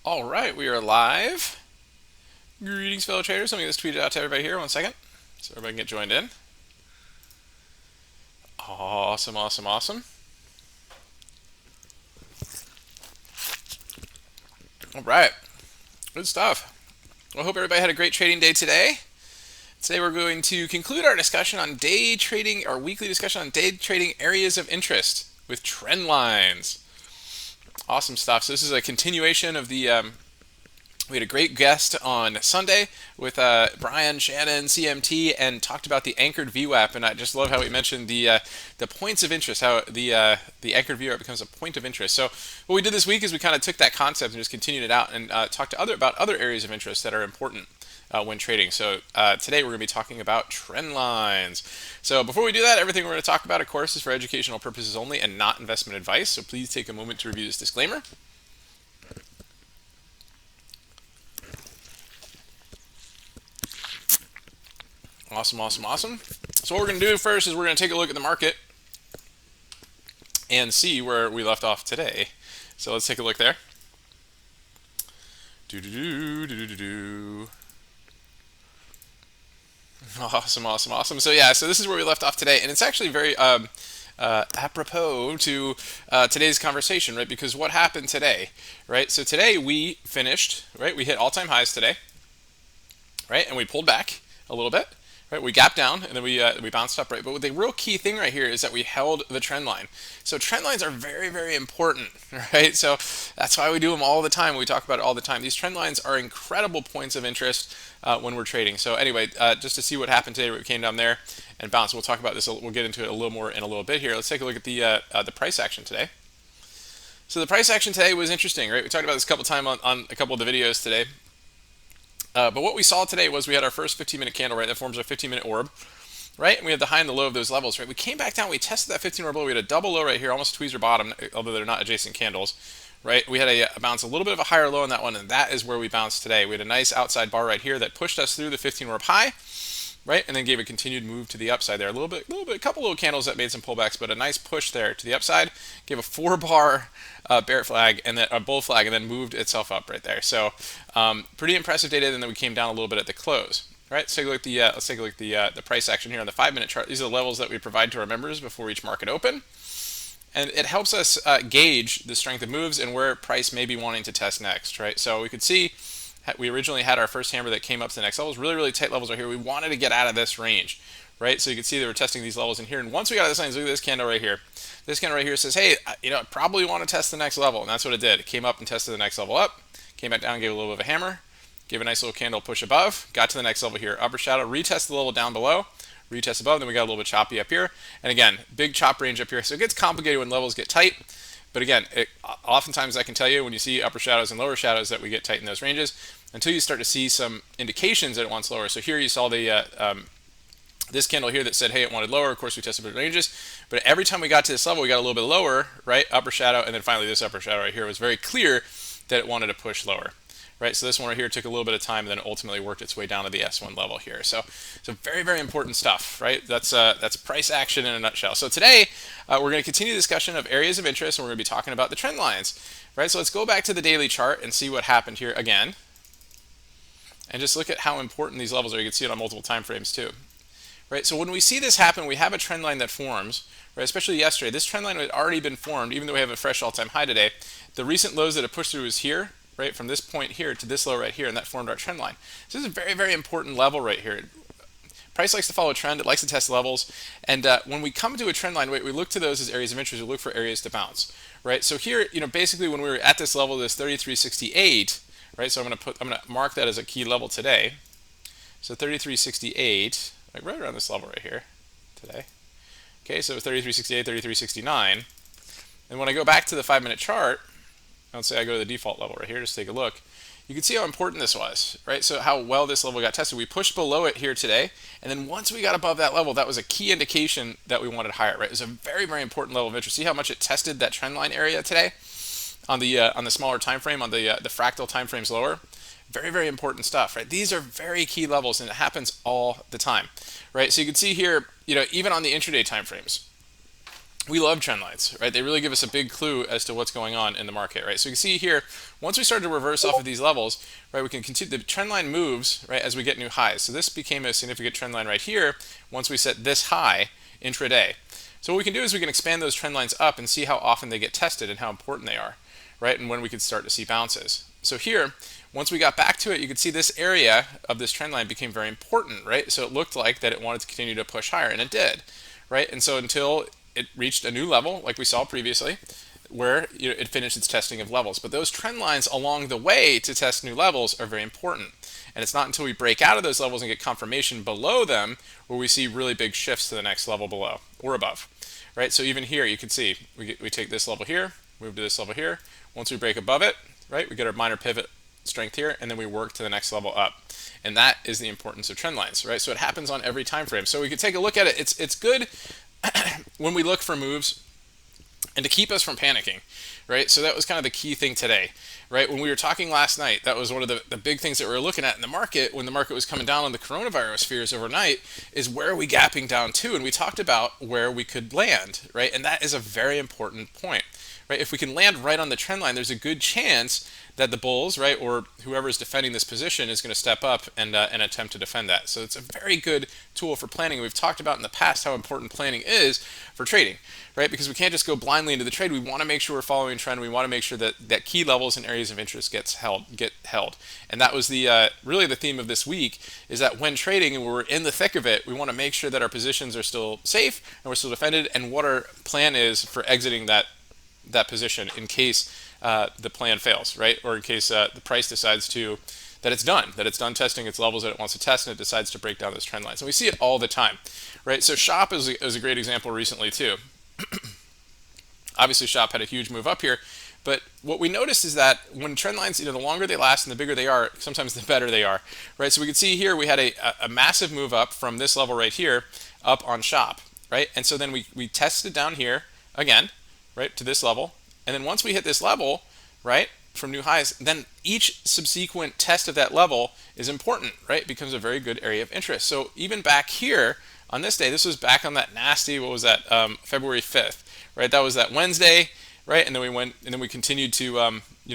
All right, we are live. Greetings, fellow traders. Let me just tweet it out to everybody here. 1 second, so everybody can get joined in. Awesome, awesome, awesome. All right, good stuff. Well, I hope everybody had a great trading day today. Today we're going to conclude our discussion on day trading, our weekly discussion on day trading areas of interest with trend lines. Awesome stuff. So this is a continuation of the we had a great guest on Sunday with Brian, Shannon, CMT, and talked about the anchored VWAP. And I just love how he mentioned the points of interest, how the anchored VWAP becomes a point of interest. So what we did this week is we kind of took that concept and just continued it out and talked about other areas of interest that are important when trading. So today we're going to be talking about trend lines. So before we do that, everything we're going to talk about, of course, is for educational purposes only and not investment advice. So please take a moment to review this disclaimer. Awesome, awesome, awesome. So what we're going to do first is we're going to take a look at the market and see where we left off today. So let's take a look there. Awesome, awesome, awesome. So yeah, so this is where we left off today, and it's actually very apropos to today's conversation, right? Because what happened today, right? So today we finished, right? We hit all-time highs today, right? And we pulled back a little bit. Right, we gapped down and then we bounced up, right? But the real key thing right here is that we held the trend line. So trend lines are very, very important, right? So that's why we do them all the time. We talk about it all the time. These trend lines are incredible points of interest when we're trading. So anyway, just to see what happened today, we came down there and bounced. We'll talk about this. We'll get into it a little more in a little bit here. Let's take a look at the price action today. So the price action today was interesting, right? We talked about this a couple times on a couple of the videos today. But what we saw today was we had our first 15-minute candle, right? That forms our 15-minute orb, right? And we had the high and the low of those levels, right? We came back down, we tested that 15 orb low, we had a double low right here, almost a tweezer bottom, although they're not adjacent candles, right? We had a bounce, a little bit of a higher low on that one, and that is where we bounced today. We had a nice outside bar right here that pushed us through the 15 orb high, right? And then gave a continued move to the upside there. A couple little candles that made some pullbacks, but a nice push there to the upside. Gave a 4-bar bear flag and then a bull flag, and then moved itself up right there. So pretty impressive data. And then we came down a little bit at the close. Right, let's take a look at the price action here on the 5-minute chart. These are the levels that we provide to our members before each market open, and it helps us gauge the strength of moves and where price may be wanting to test next. Right, so we could see we originally had our first hammer that came up to the next levels, really, really tight levels right here. We wanted to get out of this range, right? So you can see they were testing these levels in here. And once we got out of this range, look at this candle right here. This candle right here says, hey, I probably want to test the next level. And that's what it did. It came up and tested the next level up, came back down, gave a little bit of a hammer, gave a nice little candle push above, got to the next level here, upper shadow, retest the level down below, retest above, then we got a little bit choppy up here. And again, big chop range up here. So it gets complicated when levels get tight. But again, oftentimes I can tell you when you see upper shadows and lower shadows that we get tight in those ranges until you start to see some indications that it wants lower. So here you saw the this candle here that said, hey, it wanted lower. Of course, we tested the ranges. But every time we got to this level, we got a little bit lower, right? Upper shadow, and then finally this upper shadow right here was very clear that it wanted to push lower. Right, so this one right here took a little bit of time and then ultimately worked its way down to the S1 level here. So very, very important stuff, right? That's price action in a nutshell. So today we're going to continue the discussion of areas of interest, and we're going to be talking about the trend lines, right? So let's go back to the daily chart and see what happened here again, and just look at how important these levels are. You can see it on multiple time frames too, right? So when we see this happen, we have a trend line that forms, right? Especially yesterday, this trend line had already been formed, even though we have a fresh all-time high today. The recent lows that it pushed through is here. Right, from this point here to this low right here, and that formed our trend line. So this is a very, very important level right here. Price likes to follow a trend. It likes to test levels. And when we come to a trend line, we look to those as areas of interest. We look for areas to bounce. Right. So here, basically when we were at this level, this 3368. Right. So I'm gonna mark that as a key level today. So 3368, like right around this level right here today. Okay. So 3368, 3369. And when I go back to the 5-minute chart, let's say I go to the default level right here, just take a look. You can see how important this was, right? So how well this level got tested. We pushed below it here today, and then once we got above that level, that was a key indication that we wanted higher, right? It was a very, very important level of interest. See how much it tested that trend line area today on the smaller time frame, on the fractal time frames lower. Very, very important stuff, right? These are very key levels, and it happens all the time, right? So you can see here, even on the intraday time frames, we love trend lines, right? They really give us a big clue as to what's going on in the market, right? So you can see here, once we started to reverse off of these levels, right, we can continue, the trend line moves, right, as we get new highs. So this became a significant trend line right here once we set this high intraday. So what we can do is we can expand those trend lines up and see how often they get tested and how important they are, right? And when we can start to see bounces. So here, once we got back to it, you can see this area of this trend line became very important, right? So it looked like that it wanted to continue to push higher, and it did, right? And so until it reached a new level, like we saw previously, where it finished its testing of levels. But those trend lines along the way to test new levels are very important. And it's not until we break out of those levels and get confirmation below them where we see really big shifts to the next level below or above, right? So even here, you can see we take this level here, move to this level here. Once we break above it, right, we get our minor pivot strength here, and then we work to the next level up. And that is the importance of trend lines, right? So it happens on every time frame. So we could take a look at it. It's good when we look for moves and to keep us from panicking, right? So that was kind of the key thing today, right? When we were talking last night, that was one of the big things that we were looking at in the market when the market was coming down on the coronavirus fears overnight is where are we gapping down to? And we talked about where we could land, right? And that is a very important point, right? If we can land right on the trend line, there's a good chance that the bulls, right, or whoever is defending this position is going to step up and attempt to defend that. So it's a very good tool for planning. We've talked about in the past how important planning is for trading, right? Because we can't just go blindly into the trade. We want to make sure we're following trend. We want to make sure that key levels and areas of interest get held. And that was the really the theme of this week is that when trading and we're in the thick of it, we want to make sure that our positions are still safe and we're still defended, and what our plan is for exiting that position in case the plan fails, right? Or in case the price decides that it's done testing its levels that it wants to test, and it decides to break down those trend lines. And we see it all the time, right? So Shop is a great example recently too. Obviously, Shop had a huge move up here, but what we noticed is that when trend lines, the longer they last and the bigger they are, sometimes the better they are, right? So we can see here we had a massive move up from this level right here up on Shop, right? And so then we tested down here again, right, to this level. And then once we hit this level, right, from new highs, then each subsequent test of that level is important, right? It becomes a very good area of interest. So even back here on this day, this was back on that nasty, what was that, February 5th, right? That was that Wednesday, right? And then we continued to,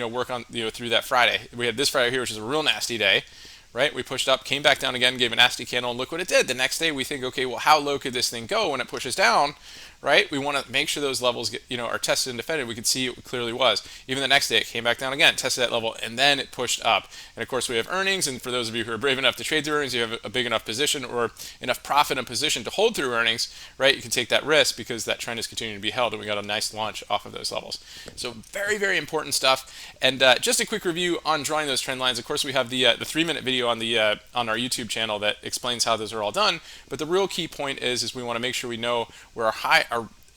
work on, through that Friday. We had this Friday here, which is a real nasty day, right? We pushed up, came back down again, gave a nasty candle, and look what it did. The next day we think, okay, well, how low could this thing go when it pushes down, right? We want to make sure those levels are tested and defended. We could see it clearly was. Even the next day, it came back down again, tested that level, and then it pushed up. And of course, we have earnings. And for those of you who are brave enough to trade through earnings, you have a big enough position or enough profit and position to hold through earnings, right? You can take that risk because that trend is continuing to be held, and we got a nice launch off of those levels. So very, very important stuff. And just a quick review on drawing those trend lines. Of course, we have the 3-minute video on our YouTube channel that explains how those are all done. But the real key point is we want to make sure we know where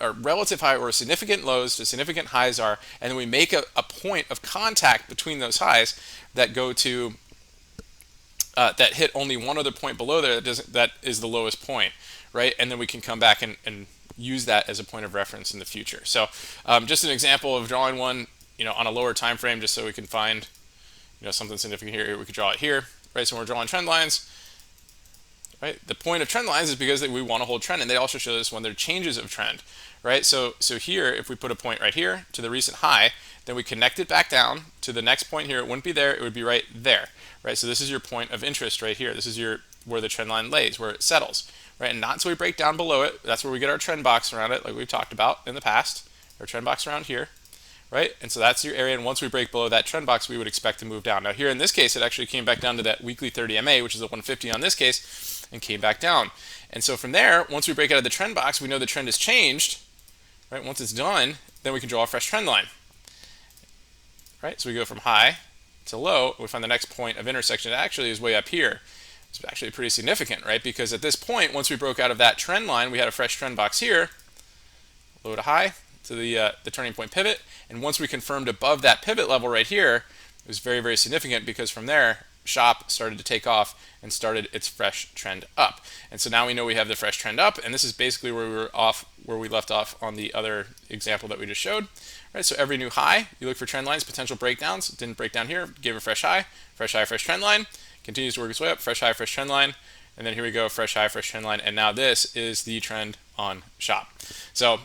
our relative high or significant lows to significant highs are, and then we make a point of contact between those highs that go to that hit only one other point below there that is the lowest point, right? And then we can come back and use that as a point of reference in the future. So just an example of drawing one on a lower time frame, just so we can find something significant here. We could draw it here, right? So when we're drawing trend lines, right? The point of trend lines is because we want to hold trend, and they also show us when there are changes of trend, right? So here, if we put a point right here to the recent high, then we connect it back down to the next point here. It wouldn't be there; it would be right there, right? So this is your point of interest right here. This is where the trend line lays, where it settles, right? And not until we break down below it. That's where we get our trend box around it, like we've talked about in the past. Our trend box around here, right? And so that's your area. And once we break below that trend box, we would expect to move down. Now here in this case, it actually came back down to that weekly 30 MA, which is a 150 on this case, and came back down. And so from there, once we break out of the trend box, we know the trend has changed, right? Once it's done, then we can draw a fresh trend line, right? So we go from high to low. We find the next point of intersection. It actually is way up here. It's actually pretty significant, right? Because at this point, once we broke out of that trend line, we had a fresh trend box here, low to high, to the turning point pivot. And once we confirmed above that pivot level right here, it was very, very significant, because from there, Shop started to take off and started its fresh trend up. And so now we know we have the fresh trend up, and this is basically where we left off on the other example that we just showed. Right, so every new high, you look for trend lines, potential breakdowns. It didn't break down here, gave a fresh high, fresh trend line, continues to work its way up, fresh high, fresh trend line, and then here we go, fresh high, fresh trend line, and now this is the trend on Shop. So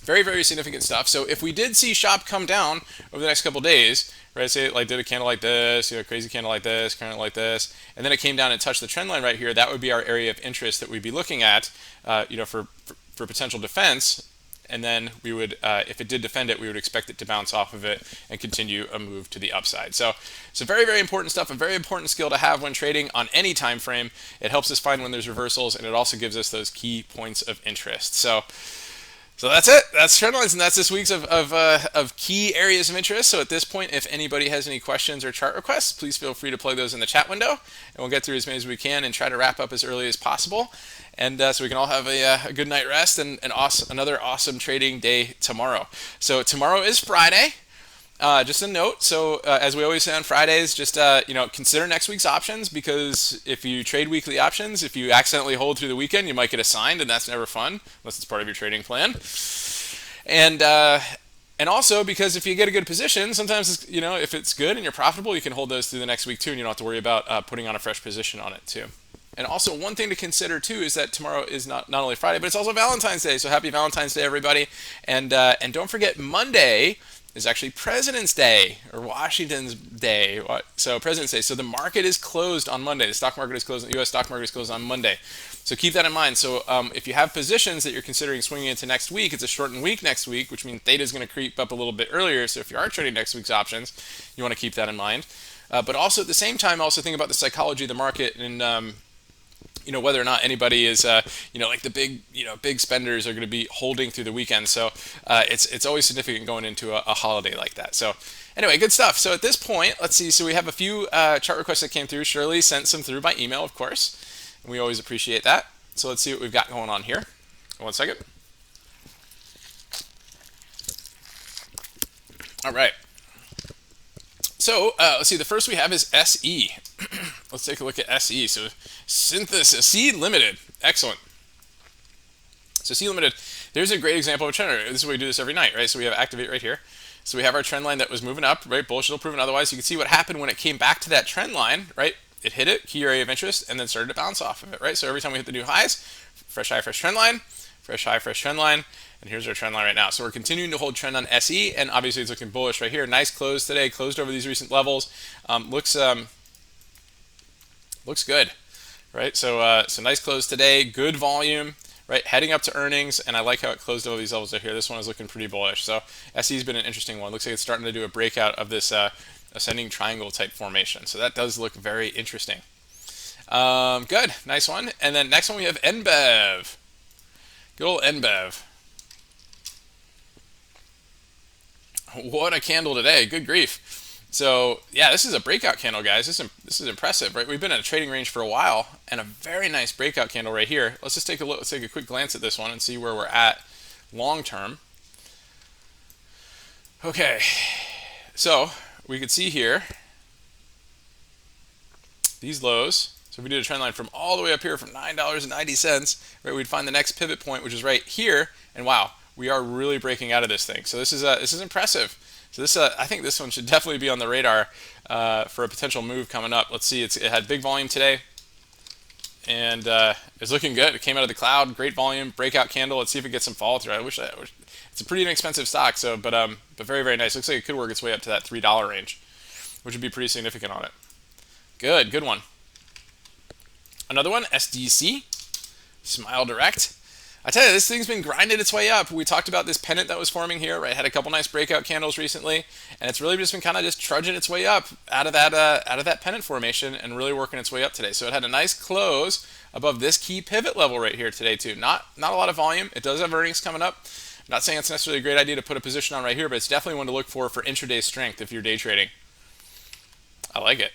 Very, very significant stuff. So if we did see shop come down over the next couple days, right, say it like did a candle like this, crazy candle like this, kind of like this, and then it came down and touched the trend line right here, that would be our area of interest that we'd be looking at, for potential defense. And then we would, if it did defend it, we would expect it to bounce off of it and continue a move to the upside. So very, very important stuff, a very important skill to have when trading on any time frame. It helps us find when there's reversals, and it also gives us those key points of interest. So that's it. That's Trendlines, and that's this week's of key areas of interest. So at this point, if anybody has any questions or chart requests, please feel free to plug those in the chat window, and we'll get through as many as we can and try to wrap up as early as possible. And so we can all have a good night rest and another awesome trading day tomorrow. So tomorrow is Friday. Just a note, so as we always say on Fridays, just consider next week's options, because if you trade weekly options, if you accidentally hold through the weekend, you might get assigned, and that's never fun unless it's part of your trading plan. And also because if you get a good position, sometimes if it's good and you're profitable, you can hold those through the next week too, and you don't have to worry about putting on a fresh position on it too. And also one thing to consider too is that tomorrow is not only Friday, but it's also Valentine's Day. So happy Valentine's Day, everybody! And don't forget, Monday is actually President's Day, or Washington's Day. So President's Day. So the market is closed on Monday. The stock market is closed. The U.S. stock market is closed on Monday. So keep that in mind. So if you have positions that you're considering swinging into next week, it's a shortened week next week, which means theta is going to creep up a little bit earlier. So if you are trading next week's options, you want to keep that in mind. But also at the same time, also think about the psychology of the market, and whether or not anybody is, like the big spenders are going to be holding through the weekend. So it's always significant going into a holiday like that. So anyway, good stuff. So at this point, let's see. So we have a few chart requests that came through. Shirley sent some through by email, of course, and we always appreciate that. So let's see what we've got going on here. One second. All right. So let's see. The first we have is SE. Let's take a look at SE. So Synthesis, C Limited, excellent. So C Limited, there's a great example of a trend. This is why we do this every night, right? So we have activate right here. So we have our trend line that was moving up, right? Bullish until proven otherwise. You can see what happened when it came back to that trend line, right? It hit it, key area of interest, and then started to bounce off of it, right? So every time we hit the new highs, fresh high, fresh trend line, fresh high, fresh trend line, and here's our trend line right now. So we're continuing to hold trend on SE, and obviously it's looking bullish right here. Nice close today, closed over these recent levels. Looks good, right? So nice close today, good volume, right? Heading up to earnings, and I like how it closed over these levels right here. This one is looking pretty bullish. So SE's been an interesting one. Looks like it's starting to do a breakout of this ascending triangle type formation. So that does look very interesting. Good, nice one. And then next one we have NBEV. Good old NBEV. What a candle today, good grief. So yeah, this is a breakout candle, guys. This is impressive, right? We've been in a trading range for a while, and a very nice breakout candle right here. Let's just take a look. Let's take a quick glance at this one and see where we're at long term. Okay, so we could see here these lows. So if we did a trend line from all the way up here from $9.90, right, we'd find the next pivot point, which is right here, and wow, we are really breaking out of this thing. So this is impressive. So this I think this one should definitely be on the radar for a potential move coming up. Let's see, it had big volume today, and it's looking good. It came out of the cloud, great volume, breakout candle. Let's see if it gets some follow through. I wish it's a pretty inexpensive stock, so but very, very nice. Looks like it could work its way up to that $3 range, which would be pretty significant on it. Good one. Another one, SDC, Smile Direct. I tell you, this thing's been grinding its way up. We talked about this pennant that was forming here, right? Had a couple nice breakout candles recently, and it's really just been kind of just trudging its way up out of that pennant formation and really working its way up today. So it had a nice close above this key pivot level right here today too. Not a lot of volume. It does have earnings coming up. I'm not saying it's necessarily a great idea to put a position on right here, but it's definitely one to look for intraday strength if you're day trading. I like it.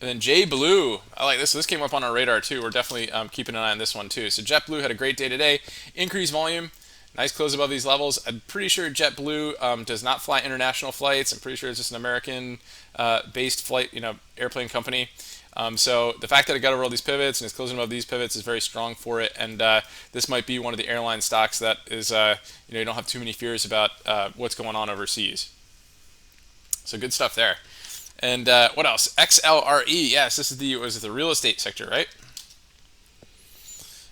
And then JetBlue, I like this. So this came up on our radar too. We're definitely keeping an eye on this one too. So JetBlue had a great day today. Increased volume, nice close above these levels. I'm pretty sure JetBlue does not fly international flights. I'm pretty sure it's just an American-based flight, airplane company. So the fact that it got over all these pivots and is closing above these pivots is very strong for it. And this might be one of the airline stocks that is, you don't have too many fears about what's going on overseas. So good stuff there. And what else? XLRE. Yes, this is the real estate sector, right?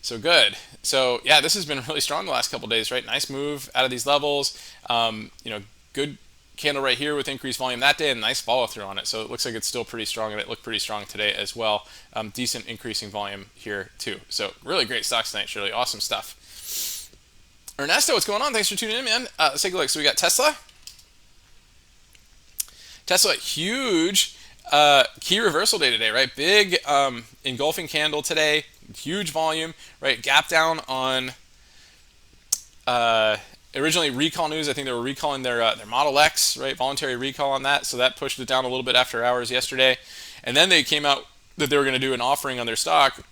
So good. So yeah, this has been really strong the last couple of days, right? Nice move out of these levels. Good candle right here with increased volume that day and nice follow through on it. So it looks like it's still pretty strong, and it looked pretty strong today as well. Decent increasing volume here too. So really great stocks tonight, Shirley. Awesome stuff. Ernesto, what's going on? Thanks for tuning in, man. Let's take a look. So we got Tesla. Tesla, huge key reversal day today, right? Big engulfing candle today, huge volume, right? Gap down on originally recall news. I think they were recalling their Model X, right? Voluntary recall on that, so that pushed it down a little bit after hours yesterday, and then they came out that they were going to do an offering on their stock.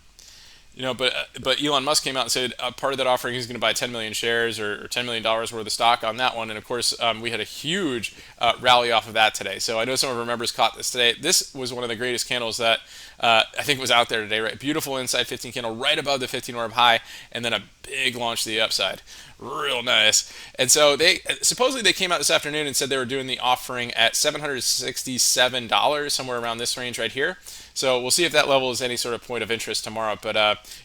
But Elon Musk came out and said part of that offering he's going to buy 10 million shares or $10 million worth of stock on that one. And of course, we had a huge rally off of that today. So I know some of our members caught this today. This was one of the greatest candles that I think was out there today, right? Beautiful inside 15 candle right above the 15 orb high, and then a big launch to the upside. Real nice. And so they supposedly they came out this afternoon and said they were doing the offering at $767, somewhere around this range right here. So we'll see if that level is any sort of point of interest tomorrow. But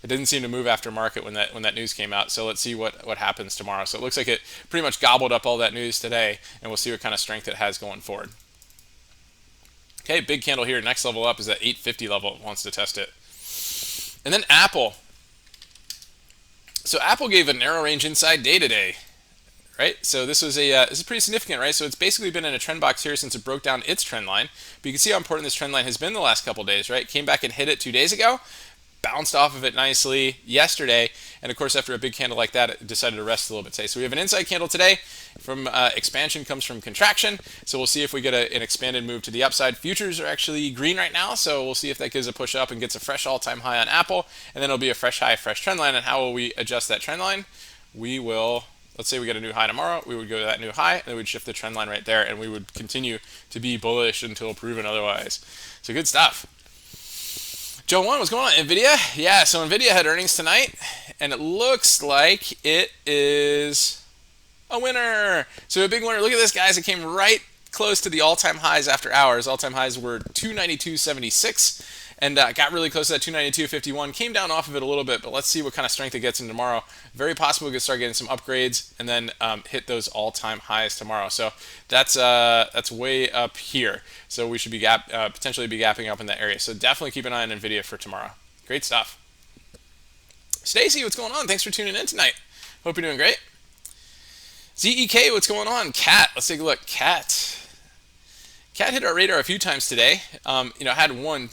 it didn't seem to move after market when that news came out. So let's see what happens tomorrow. So it looks like it pretty much gobbled up all that news today, and we'll see what kind of strength it has going forward. Okay, big candle here. Next level up is that 850 level. It wants to test it. And then Apple. So Apple gave a narrow range inside day today, right? So this was this is pretty significant, right? So it's basically been in a trend box here since it broke down its trend line. But you can see how important this trend line has been the last couple days, right? Came back and hit it 2 days ago, bounced off of it nicely yesterday, and of course after a big candle like that, it decided to rest a little bit today. So we have an inside candle today. From expansion comes from contraction. So we'll see if we get an expanded move to the upside. Futures are actually green right now, so we'll see if that gives a push up and gets a fresh all-time high on Apple, and then it'll be a fresh high, fresh trend line. And how will we adjust that trend line? We will, let's say we get a new high tomorrow, we would go to that new high, and then we'd shift the trend line right there, and we would continue to be bullish until proven otherwise. So good stuff. Joe 1, what's going on? NVIDIA? Yeah, so NVIDIA had earnings tonight, and it looks like it is a winner. So a big winner. Look at this, guys. It came right close to the all-time highs after hours. All-time highs were 292.76, and got really close to that 292.51. Came down off of it a little bit, but let's see what kind of strength it gets in tomorrow. Very possible we could start getting some upgrades and then hit those all-time highs tomorrow. So that's way up here. So we should be potentially be gapping up in that area. So definitely keep an eye on NVIDIA for tomorrow. Great stuff. Stacy, what's going on? Thanks for tuning in tonight. Hope you're doing great. ZEK, what's going on? Cat, let's take a look. Cat hit our radar a few times today. Had one,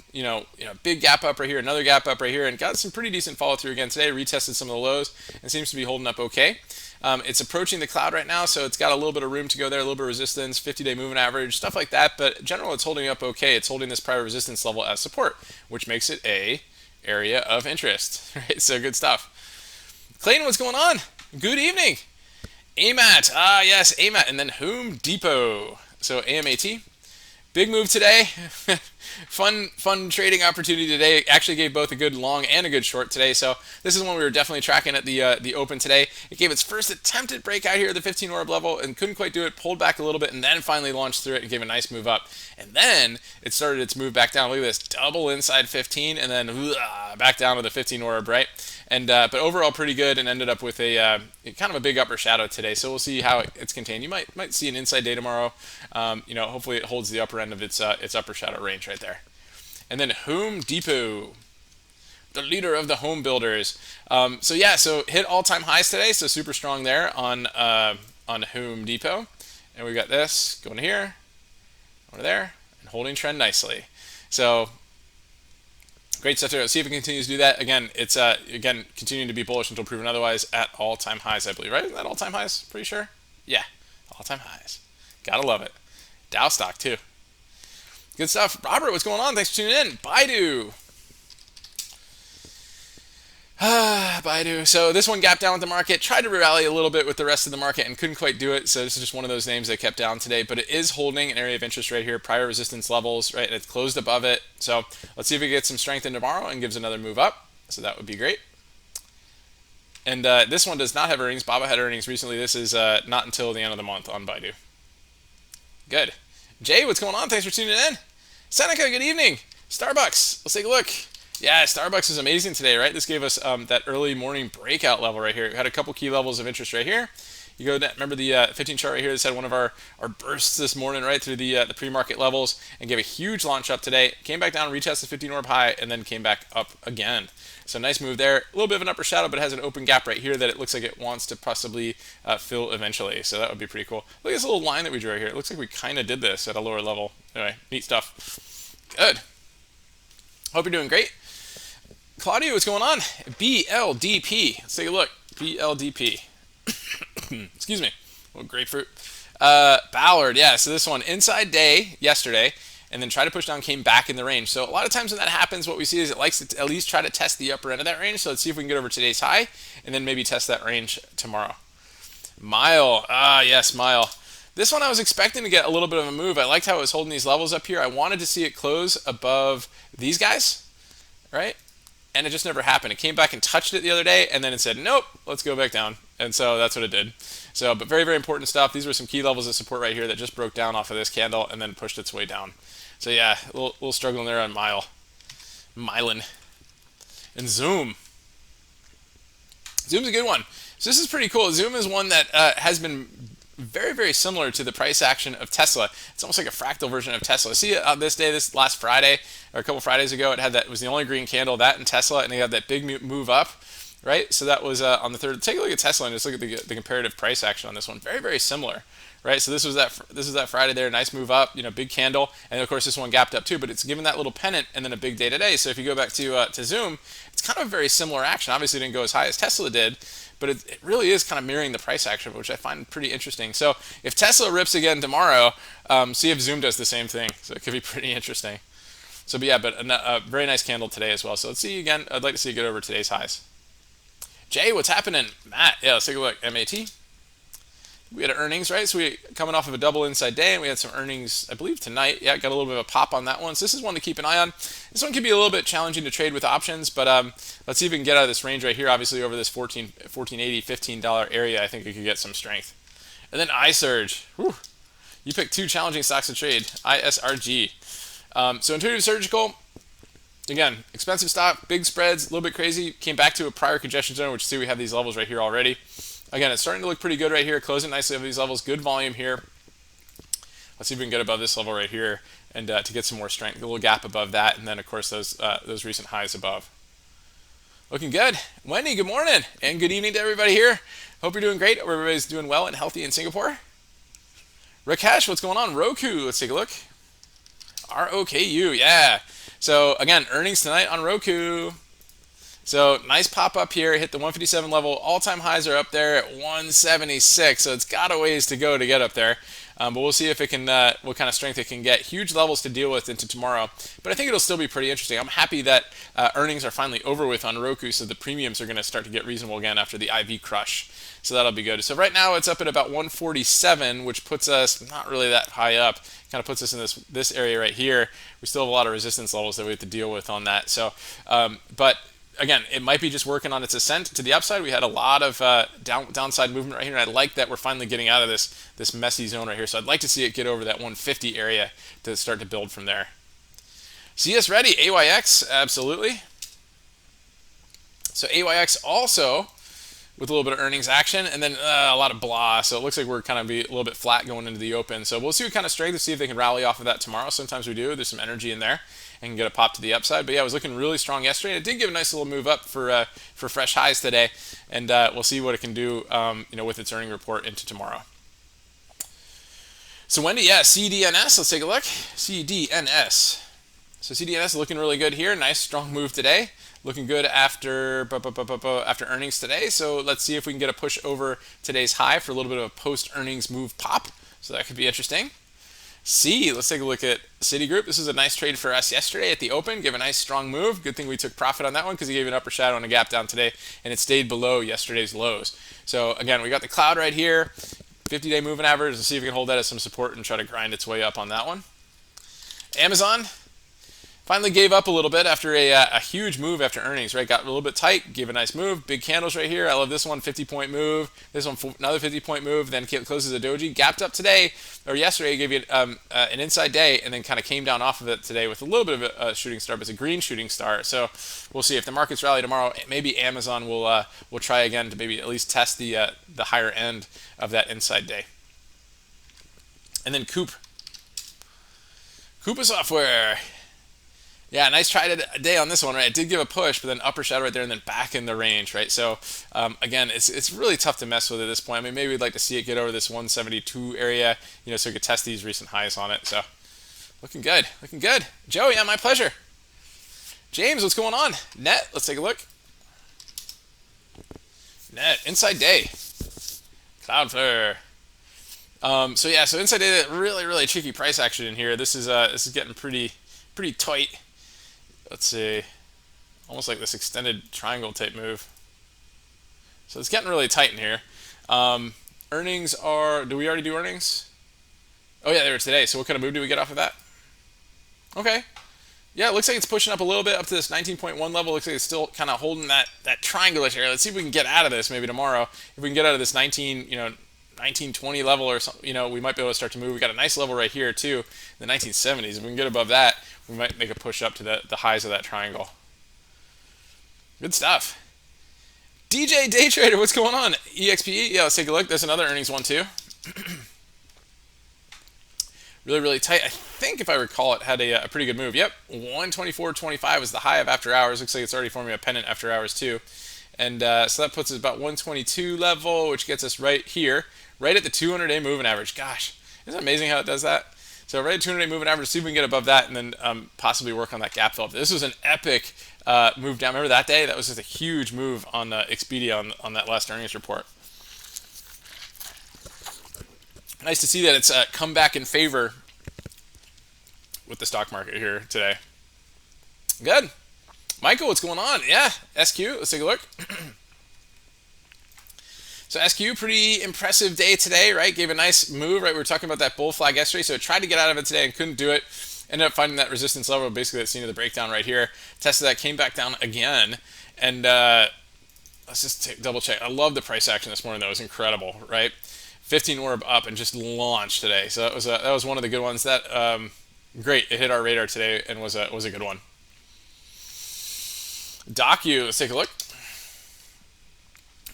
big gap up right here, another gap up right here, and got some pretty decent follow through again today. Retested some of the lows and seems to be holding up okay. It's approaching the cloud right now, so it's got a little bit of room to go there, a little bit of resistance, 50-day moving average, stuff like that. But in general, it's holding up okay. It's holding this prior resistance level as support, which makes it a area of interest. Right? So good stuff. Clayton, what's going on? Good evening. AMAT, yes, AMAT, and then Home Depot. So AMAT, big move today. fun trading opportunity today. Actually gave both a good long and a good short today. So this is one we were definitely tracking at the open today. It gave its first attempted breakout here at the 15 orb level and couldn't quite do it. Pulled back a little bit and then finally launched through it and gave a nice move up. And then it started its move back down. Look at this, double inside 15 and then back down to the 15 orb, right? And but overall pretty good, and ended up with a kind of a big upper shadow today. So we'll see how it's contained. You might see an inside day tomorrow. Hopefully it holds the upper end of its upper shadow range right there. And then Home Depot, the leader of the home builders. So hit all-time highs today. So super strong there on Home Depot. And we got this going here, over there, and holding trend nicely. So great stuff there. Let's see if it continues to do that. Again, it's continuing to be bullish until proven otherwise at all-time highs, I believe, right? Isn't that all-time highs? Pretty sure? Yeah, all-time highs. Gotta love it. Dow stock, too. Good stuff. Robert, what's going on? Thanks for tuning in. Baidu. Baidu. So this one gapped down with the market, tried to rally a little bit with the rest of the market and couldn't quite do it. So this is just one of those names that kept down today, but it is holding an area of interest right here, prior resistance levels, right? And it's closed above it. So let's see if it gets some strength in tomorrow and gives another move up. So that would be great. And this one does not have earnings. Baba had earnings recently. This is not until the end of the month on Baidu. Good. Jay, what's going on? Thanks for tuning in. Seneca, good evening. Starbucks, let's take a look. Yeah, Starbucks is amazing today, right? This gave us that early morning breakout level right here. We had a couple key levels of interest right here. You go down, remember the 15 chart right here. This had one of our bursts this morning right through the pre-market levels and gave a huge launch up today. Came back down, retested 15 orb high, and then came back up again. So nice move there. A little bit of an upper shadow, but it has an open gap right here that it looks like it wants to possibly fill eventually. So that would be pretty cool. Look at this little line that we drew right here. It looks like we kind of did this at a lower level. Anyway, neat stuff. Good. Hope you're doing great. Claudio, what's going on? BLDP. Let's take a look. BLDP. Excuse me. Oh, grapefruit. Ballard, yeah. So this one, inside day yesterday, and then try to push down, came back in the range. So a lot of times when that happens, what we see is it likes to at least try to test the upper end of that range. So let's see if we can get over today's high, and then maybe test that range tomorrow. Mile. Yes, Mile. This one I was expecting to get a little bit of a move. I liked how it was holding these levels up here. I wanted to see it close above these guys, right? And it just never happened. It came back and touched it the other day, and then it said, nope, let's go back down. And so that's what it did. So, but very, very important stuff. These were some key levels of support right here that just broke down off of this candle and then pushed its way down. So yeah, a little struggling there on Mylan. And Zoom. Zoom's a good one. So this is pretty cool. Zoom is one that has been very, very similar to the price action of Tesla. It's almost like a fractal version of Tesla. See it on this day, this last Friday, or a couple Fridays ago, it was the only green candle, that and Tesla, and they had that big move up, right? So that was on the third. Take a look at Tesla and just look at the comparative price action on this one. Very, very similar, right? So this was that Friday there, nice move up, big candle, and of course this one gapped up too, but it's given that little pennant and then a big day today. So if you go back to Zoom, it's kind of a very similar action. Obviously it didn't go as high as Tesla did, but it really is kind of mirroring the price action, which I find pretty interesting. So if Tesla rips again tomorrow, see if Zoom does the same thing. So it could be pretty interesting. So, but yeah, but a very nice candle today as well. So let's see again. I'd like to see it get over today's highs. Jay, what's happening? Matt, yeah, let's take a look. MAT. We had earnings, right? So we coming off of a double inside day, and we had some earnings, I believe, tonight. Yeah, got a little bit of a pop on that one. So this is one to keep an eye on. This one can be a little bit challenging to trade with options, but let's see if we can get out of this range right here. Obviously, over this $14.80, $15 area, I think we could get some strength. And then iSurge. Whew. You picked two challenging stocks to trade. ISRG. So Intuitive Surgical, again, expensive stock, big spreads, a little bit crazy. Came back to a prior congestion zone, which see we have these levels right here already. Again, it's starting to look pretty good right here, closing nicely over these levels. Good volume here. Let's see if we can get above this level right here and to get some more strength. A little gap above that, and then, of course, those recent highs above. Looking good. Wendy, good morning, and good evening to everybody here. Hope you're doing great. Hope everybody's doing well and healthy in Singapore. Rakesh, what's going on? Roku, let's take a look. ROKU, yeah. So, again, earnings tonight on Roku. So nice pop up here, hit the 157 level. All-time highs are up there at 176, so it's got a ways to go to get up there. But we'll see if it can, what kind of strength it can get. Huge levels to deal with into tomorrow, but I think it'll still be pretty interesting. I'm happy that earnings are finally over with on Roku, so the premiums are going to start to get reasonable again after the IV crush. So that'll be good. So right now it's up at about 147, which puts us not really that high up. Kind of puts us in this area right here. We still have a lot of resistance levels that we have to deal with on that. So, but again, it might be just working on its ascent to the upside. We had a lot of downside movement right here, and I like that we're finally getting out of this messy zone right here. So I'd like to see it get over that 150 area to start to build from there. CS ready, AYX, absolutely. So AYX also with a little bit of earnings action, and then a lot of blah. So it looks like we're kind of be a little bit flat going into the open. So we'll see what kind of strength to see if they can rally off of that tomorrow. Sometimes we do. There's some energy in there and can get a pop to the upside. But yeah, it was looking really strong yesterday. It did give a nice little move up for fresh highs today, and we'll see what it can do, with its earning report into tomorrow. So Wendy, yeah, CDNS. Let's take a look. CDNS. So CDNS is looking really good here. Nice strong move today. Looking good after earnings today. So let's see if we can get a push over today's high for a little bit of a post-earnings move pop. So that could be interesting. Let's take a look at Citigroup. This is a nice trade for us yesterday at the open. Gave a nice strong move. Good thing we took profit on that one because he gave an upper shadow and a gap down today, and it stayed below yesterday's lows. So again, we got the cloud right here. 50-day moving average. Let's see if we can hold that as some support and try to grind its way up on that one. Amazon. Finally gave up a little bit after a huge move after earnings, right? Got a little bit tight, gave a nice move. Big candles right here. I love this one, 50-point move. This one, another 50-point move. Then closes a doji. Gapped up today, or yesterday, gave you an inside day, and then kind of came down off of it today with a little bit of a shooting star, but it's a green shooting star. So we'll see if the markets rally tomorrow. Maybe Amazon will try again to maybe at least test the higher end of that inside day. And then Coupa Software. Yeah, nice try today on this one, right? It did give a push, but then upper shadow right there, and then back in the range, right? So again, it's really tough to mess with at this point. I mean, maybe we'd like to see it get over this 172 area, so we could test these recent highs on it. So looking good, looking good. Joe, yeah, my pleasure. James, what's going on? Net, let's take a look. Net, inside day. Cloudflare. So yeah, so inside day, really tricky price action in here. This is getting pretty tight. Let's see, almost like this extended triangle type move. So it's getting really tight in here. Earnings are, do we already do earnings? Oh yeah, there it's today. So what kind of move do we get off of that? Okay. Yeah, it looks like it's pushing up a little bit up to this 19.1 level. Looks like it's still kind of holding that triangulish area. Let's see if we can get out of this maybe tomorrow. If we can get out of this 1920 level or something, we might be able to start to move. We got a nice level right here too, the 1970s. If we can get above that, we might make a push up to the highs of that triangle. Good stuff. DJ Day Trader, what's going on? EXPE, yeah, let's take a look. There's another earnings one too. Really tight. I think if I recall, it had a pretty good move. Yep, 124.25 was the high of after hours. Looks like it's already forming a pennant after hours too. And so that puts us about 122 level, which gets us right here, right at the 200-day moving average. Gosh, isn't it amazing how it does that? So right at 200-day moving average, see if we can get above that, and then possibly work on that gap fill. This was an epic move down. Remember that day? That was just a huge move on Expedia on that last earnings report. Nice to see that it's come back in favor with the stock market here today. Good. Michael, what's going on? Yeah, SQ, let's take a look. So SQ, pretty impressive day today, right? Gave a nice move, right? We were talking about that bull flag yesterday, so it tried to get out of it today and couldn't do it. Ended up finding that resistance level, basically that's seen in the breakdown right here. Tested that, came back down again, and let's just double check. I love the price action this morning. That was incredible, right? 15 orb up and just launched today. So that was one of the good ones. That great, it hit our radar today and was a good one. Docu, let's take a look.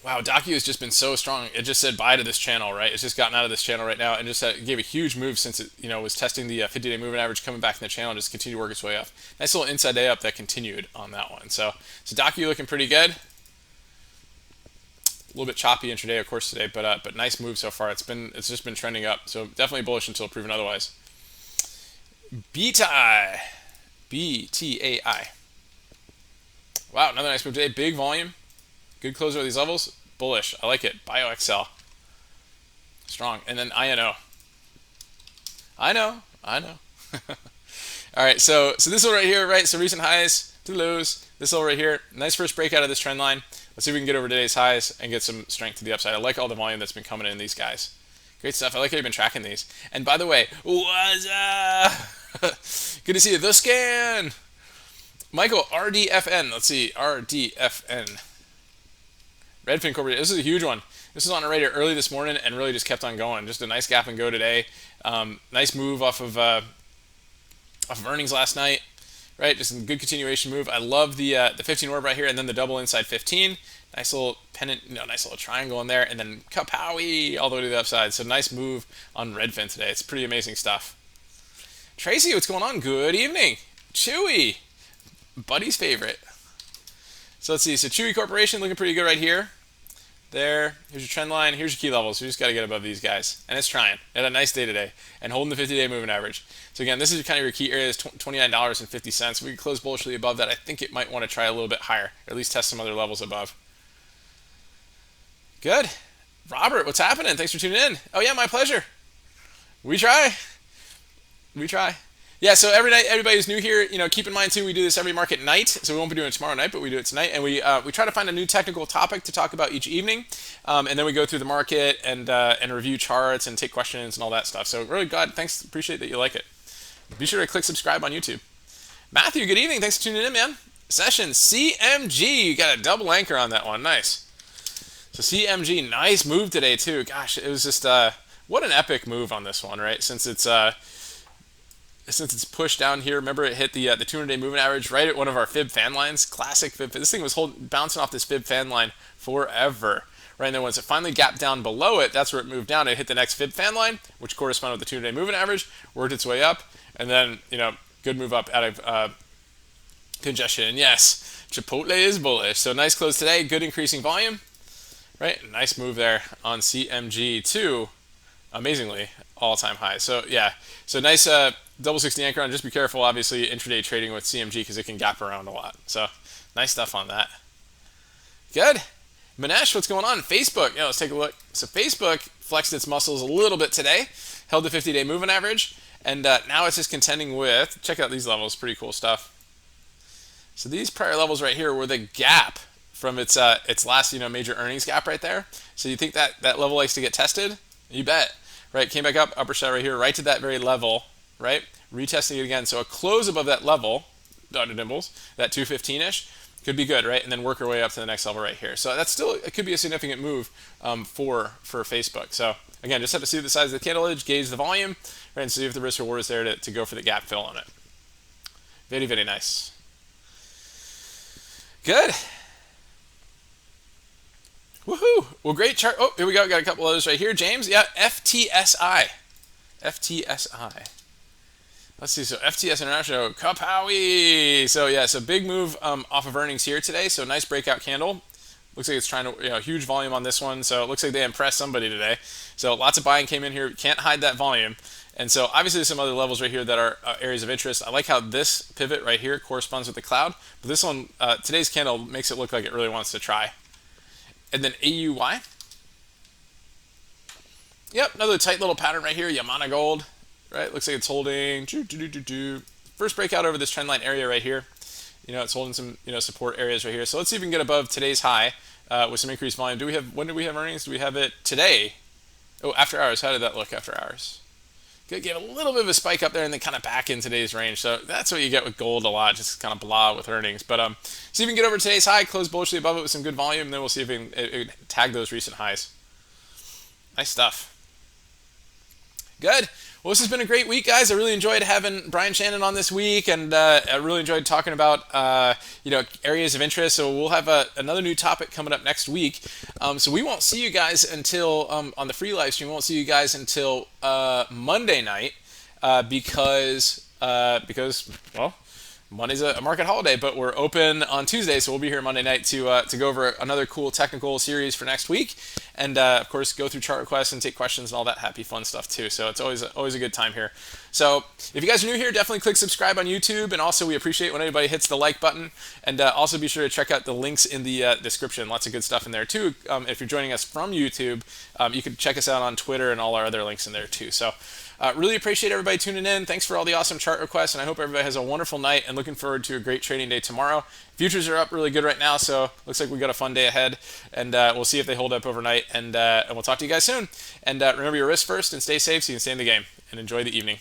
Wow, Docu has just been so strong. It just said bye to this channel, right? It's just gotten out of this channel right now and just gave a huge move since it was testing the 50-day moving average, coming back in the channel and just continued to work its way up. Nice little inside day up that continued on that one. So Docu looking pretty good. A little bit choppy intraday, of course, today, but nice move so far. It's just been trending up. So definitely bullish until proven otherwise. BTAI. Wow, another nice move today. Big volume. Good close over these levels. Bullish. I like it. BioXL. Strong. And then INO. I know. All right, so this one right here, right? So recent highs to lows. This level right here. Nice first breakout of this trend line. Let's see if we can get over today's highs and get some strength to the upside. I like all the volume that's been coming in these guys. Great stuff. I like how you've been tracking these. And by the way, what's up? Good to see you. The Scan. Michael, RDFN. Let's see. RDFN. Redfin Corporation. This is a huge one. This is on our radar early this morning and really just kept on going. Just a nice gap and go today. Nice move off of earnings last night. Right, just a good continuation move. I love the 15 orb right here, and then the double inside 15. Nice little pennant, nice little triangle in there, and then kapowie all the way to the upside. So nice move on Redfin today. It's pretty amazing stuff. Tracy, what's going on? Good evening. Chewy, Buddy's favorite. So let's see. So Chewy Corporation looking pretty good right here. There. Here's your trend line. Here's your key levels. So you just got to get above these guys. And it's trying. It had a nice day today. And holding the 50-day moving average. So again, this is kind of your key area. Is $29.50. We can close bullishly above that. I think it might want to try a little bit higher. Or at least test some other levels above. Good. Robert, what's happening? Thanks for tuning in. Oh yeah, my pleasure. We try. Yeah, so every night, everybody who's new here, keep in mind too, we do this every market night. So we won't be doing it tomorrow night, but we do it tonight. And we try to find a new technical topic to talk about each evening. And then we go through the market and review charts and take questions and all that stuff. So really glad, thanks, appreciate that you like it. Be sure to click subscribe on YouTube. Matthew, good evening. Thanks for tuning in, man. Session CMG. You got a double anchor on that one. Nice. So CMG, nice move today too. Gosh, it was just what an epic move on this one, right? Since it's pushed down here. Remember, it hit the 200-day moving average right at one of our fib fan lines. Classic fib. This thing was bouncing off this fib fan line forever. Right, and then once it finally gapped down below it, that's where it moved down. It hit the next fib fan line, which corresponded with the 200-day moving average, worked its way up, and then, good move up out of congestion. And yes, Chipotle is bullish. So nice close today, good increasing volume, right? Nice move there on CMG to, amazingly, all-time high. So yeah, so nice double 60 anchor on. Just be careful, obviously, intraday trading with CMG because it can gap around a lot. So nice stuff on that. Good. Manesh, what's going on? Facebook. Yeah, let's take a look. So Facebook flexed its muscles a little bit today, held the 50-day moving average, and now it's just contending with, check out these levels, pretty cool stuff. So these prior levels right here were the gap from its last major earnings gap right there. So you think that level likes to get tested? You bet. Right, came back up, upper side right here, right to that very level, right? Retesting it again. So a close above that level, Dr. Dimbles, that 215-ish, could be good, right? And then work our way up to the next level right here. So that's still, it could be a significant move for Facebook. So again, just have to see the size of the candle edge, gauge the volume, right, and see if the risk reward is there to go for the gap fill on it. Very, very nice. Good. Woohoo! Well, great chart. Oh, here we go. Got a couple others right here. James, yeah, FTSI. FTSI. Let's see, so FTS International, Kapowie. So yeah, so big move off of earnings here today. So nice breakout candle. Looks like it's trying to, huge volume on this one. So it looks like they impressed somebody today. So lots of buying came in here. Can't hide that volume. And so obviously there's some other levels right here that are areas of interest. I like how this pivot right here corresponds with the cloud. But this one, today's candle makes it look like it really wants to try. And then AUY. Yep, another tight little pattern right here. Yamana Gold. Right, looks like it's holding. First breakout over this trend line area right here. It's holding some support areas right here. So let's see if we can get above today's high with some increased volume. When do we have earnings? Do we have it today? Oh, after hours. How did that look after hours? Good, get a little bit of a spike up there and then kind of back in today's range. So that's what you get with gold a lot, just kind of blah with earnings. But see if we can get over today's high, close bullishly above it with some good volume, and then we'll see if we can tag those recent highs. Nice stuff. Good. Well, this has been a great week, guys. I really enjoyed having Brian Shannon on this week, and I really enjoyed talking about areas of interest. So we'll have another new topic coming up next week. So we won't see you guys until on the free live stream. We won't see you guys until Monday night because well, Monday's a market holiday, but we're open on Tuesday, so we'll be here Monday night to go over another cool technical series for next week, and of course go through chart requests and take questions and all that happy fun stuff too. So it's always a good time here. So if you guys are new here, definitely click subscribe on YouTube, and also we appreciate when anybody hits the like button, and also be sure to check out the links in the description. Lots of good stuff in there too. If you're joining us from YouTube, you can check us out on Twitter and all our other links in there too. So. Really appreciate everybody tuning in. Thanks for all the awesome chart requests, and I hope everybody has a wonderful night and looking forward to a great trading day tomorrow. Futures are up really good right now, so looks like we got a fun day ahead, and we'll see if they hold up overnight, and we'll talk to you guys soon. And remember your risk first and stay safe so you can stay in the game, and enjoy the evening.